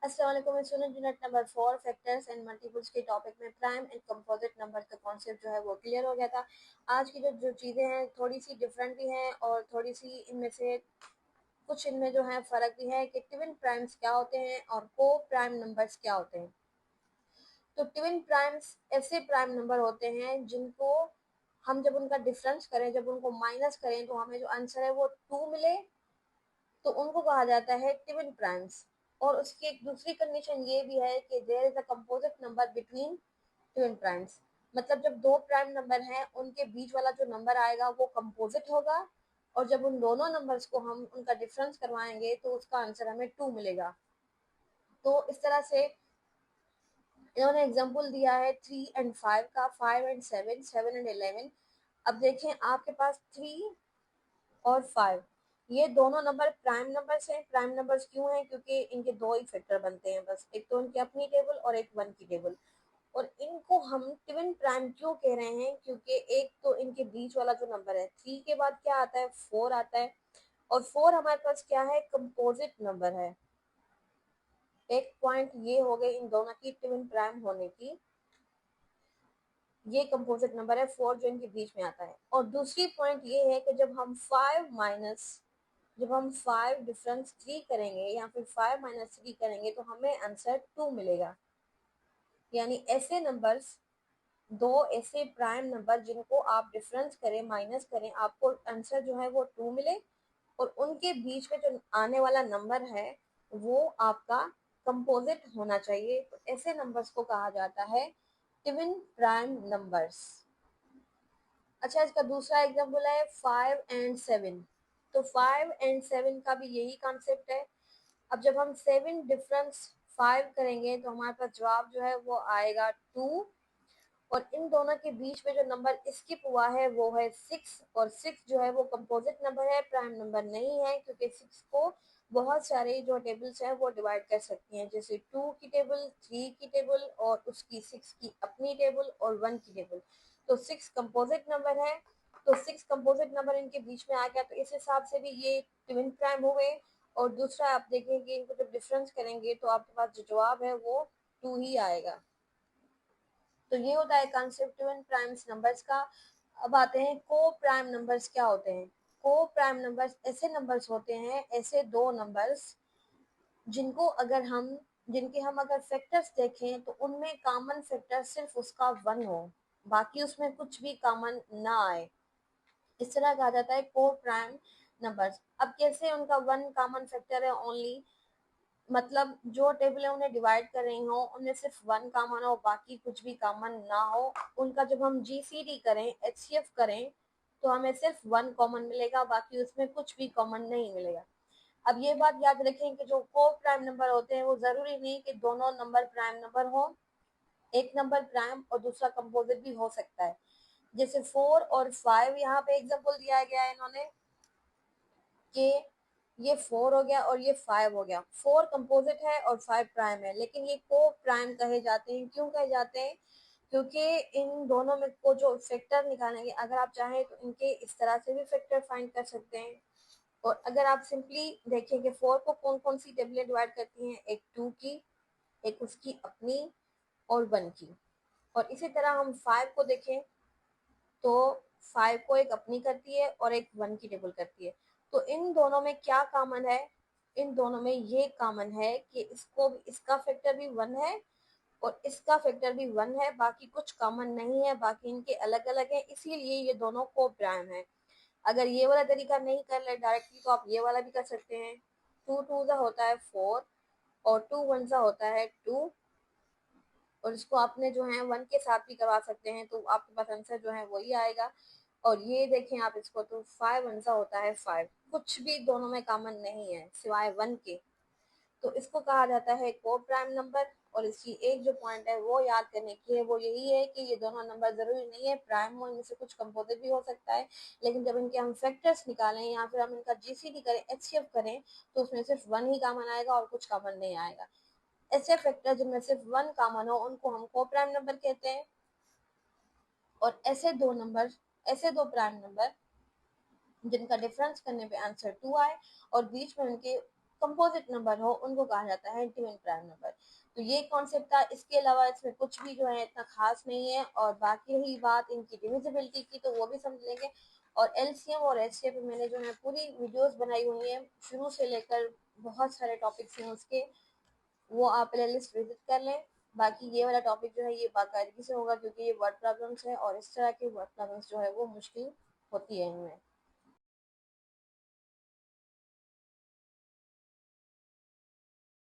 अस्सलाम वालेकुम student. Unit number 4 factors and multiples के टॉपिक में प्राइम एंड कंपोजिट नंबर का कॉन्सेप्ट जो है वो क्लियर हो गया था। आज की जो चीज़ें हैं थोड़ी सी डिफरेंट भी हैं और थोड़ी सी इनमें से कुछ इनमें जो है फ़र्क भी है कि ट्विन प्राइम्स क्या होते हैं और को प्राइम नंबर्स क्या होते हैं। तो ट्विन प्राइम्स ऐसे प्राइम नंबर होते हैं जिनको हम जब उनका डिफरेंस करें, जब उनको माइनस करें तो हमें जो आंसर है वो 2 मिले, तो उनको कहा जाता है ट्विन प्राइम्स। और उसकी एक दूसरी कंडीशन ये भी है कि there is a composite number between twin primes. मतलब जब दो प्राइम नंबर हैं उनके बीच वाला जो नंबर आएगा वो कंपोजिट होगा, और जब उन दोनों नंबर्स को हम उनका डिफरेंस करवाएंगे तो उसका आंसर हमें 2 मिलेगा। तो इस तरह से इन्होंने एग्जाम्पल दिया है 3 एंड 5 का, 5 एंड 7, 7 एंड 11। अब देखें आपके पास 3 और 5, ये दोनों नंबर प्राइम नंबर्स हैं। प्राइम नंबर्स क्यों हैं? क्योंकि इनके दो ही फैक्टर बनते हैं बस, एक तो इनकी अपनी टेबल और एक वन की टेबल। और इनको हम ट्विन प्राइम क्यों कह रहे हैं? क्योंकि एक तो इनके बीच वाला जो नंबर है, 3 के बाद क्या आता है? 4 आता है, और 4 हमारे पास क्या है? कंपोजिट नंबर है। एक पॉइंट ये हो गई इन दोनों की ट्विन प्राइम होने की, ये कंपोजिट नंबर है 4 जो इनके बीच में आता है। और दूसरी पॉइंट ये है कि जब हम 5 डिफरेंस 3 करेंगे या फिर 5 माइनस 3 करेंगे तो हमें आंसर 2 मिलेगा। यानी ऐसे नंबर्स, दो ऐसे प्राइम नंबर जिनको आप डिफरेंस करें, माइनस करें, आपको आंसर जो है वो 2 मिले, और उनके बीच में जो आने वाला नंबर है वो आपका कंपोजिट होना चाहिए। तो ऐसे नंबर्स को कहा जाता है ट्विन प्राइम नंबर्स। अच्छा, इसका दूसरा एग्जाम्पल है 5 एंड 7। तो 5 एंड 7 का भी यही कॉन्सेप्ट है। अब जब हम 7 डिफरेंस 5 करेंगे तो हमारे पास जवाब जो है वो आएगा 2, और इन दोनों के बीच में जो नंबर स्किप हुआ है वो है 6, और 6 जो है वो कंपोजिट नंबर है, प्राइम नंबर नहीं है, क्योंकि 6 को बहुत सारे जो टेबल्स हैं वो डिवाइड कर सकती हैं, जैसे 2 की टेबल, 3 की टेबल और उसकी 6 की अपनी टेबल और 1 की टेबल। तो 6 कंपोजिट नंबर है, तो 6 कंपोजिट नंबर इनके बीच में आ गया, तो इस हिसाब से भी ये ट्विन प्राइम हो गए। और दूसरा आप देखेंगे इनको जब डिफरेंस करेंगे तो आपके पास जो जवाब है वो 2 ही आएगा। तो ये होता है कॉन्सेप्ट ट्विन प्राइम्स नंबर्स का। अब आते हैं को प्राइम नंबर्स क्या होते हैं। को प्राइम नंबर्स ऐसे नंबर्स होते हैं, ऐसे दो नंबर्स जिनको अगर हम जिनके हम अगर फैक्टर्स देखें तो उनमें कॉमन फैक्टर सिर्फ उसका 1 हो, बाकी उसमें कुछ भी कॉमन ना आए। इस तरह कहा जाता है को प्राइम नंबर्स। अब कैसे उनका 1 कॉमन फैक्टर है ओनली, मतलब जो टेबलें उन्हें डिवाइड कर रही हो उनमें सिर्फ 1 कॉमन हो, बाकी कुछ भी कॉमन ना हो। उनका जब हम जीसीडी करें, एचसीएफ करें, तो हमें सिर्फ 1 कॉमन मिलेगा, बाकी उसमें कुछ भी कॉमन नहीं मिलेगा। अब ये बात याद रखें कि जो को प्राइम नंबर होते हैं वो जरूरी नहीं कि दोनों नंबर प्राइम नंबर हो, एक नंबर प्राइम और दूसरा कंपोजिट भी हो सकता है। जैसे 4 और 5 यहाँ पे एग्जाम्पल दिया गया है इन्होंने कि ये 4 हो गया और ये 5 हो गया। 4 कंपोजिट है और 5 प्राइम है, लेकिन ये को प्राइम कहे जाते हैं। क्यों कहे जाते हैं? क्योंकि इन दोनों में को जो फैक्टर निकालेंगे, अगर आप चाहें तो इनके इस तरह से भी फैक्टर फाइंड कर सकते हैं। और अगर आप सिंपली देखें कि 4 को कौन कौन सी टेबलें डिवाइड करती हैं, एक 2 की, एक उसकी अपनी और 1 की। और इसी तरह हम 5 को देखें तो 5 को एक अपनी करती है और एक 1 की टेबल करती है। तो इन दोनों में क्या कॉमन है? इन दोनों में ये कॉमन है कि इसका फैक्टर भी 1 है और इसका फैक्टर भी 1 है, बाकी कुछ कॉमन नहीं है, बाकी इनके अलग अलग है, इसीलिए ये दोनों को प्राइम है। अगर ये वाला तरीका नहीं कर ले डायरेक्टली तो आप ये वाला भी कर सकते हैं। 2 2 सा होता है 4 और 2 1 सा होता है 2, और इसको आपने जो है 1 के साथ भी करवा सकते हैं, तो आपके पास आंसर जो है वही आएगा। और ये देखें आप इसको, तो 5 1 सा होता है 5, कुछ भी दोनों में कॉमन नहीं है सिवाय 1 के। तो इसको कहा जाता है को प्राइम नंबर। और इसकी एक जो पॉइंट है वो याद करने की है, वो यही है कि ये दोनों नंबर जरूरी नहीं है प्राइम हो, इनमें से कुछ कंपोजिट भी हो सकता है, लेकिन जब इनके हम फैक्टर्स निकालें या फिर हम इनका जीसीडी करें, एचसीएफ करें, तो उसमें सिर्फ 1 ही कॉमन आएगा और कुछ कॉमन नहीं आएगा। ऐसे फैक्टर जिनमें सिर्फ 1 कॉमन हो उनको हम को प्राइम नंबर कहते हैं। और ऐसे दो प्राइम नंबर जिनका डिफरेंस करने पे आंसर 2 आए और बीच में उनके कंपोजिट नंबर हो उनको कहा जाता है डिविजन प्राइम नंबर। तो ये कॉन्सेप्ट था, इसके अलावा इसमें कुछ भी जो है इतना खास नहीं है। और बाकी रही बात इनकी डिविजिबिलिटी की, तो वो भी समझ लेंगे। और एलसीएम और एचसीएफ पे मैंने जो है पूरी वीडियोस बनाई हुई है, शुरू से लेकर बहुत सारे टॉपिक्स हैं उसके, वो आप प्ले लिस्ट विजिट कर लें। बाकी ये वाला टॉपिक जो है ये बाकायदगी से होगा, क्योंकि ये वर्ड प्रॉब्लम्स है और इस तरह के वर्ड प्रॉब्लम्स जो है वो मुश्किल होती है इनमें।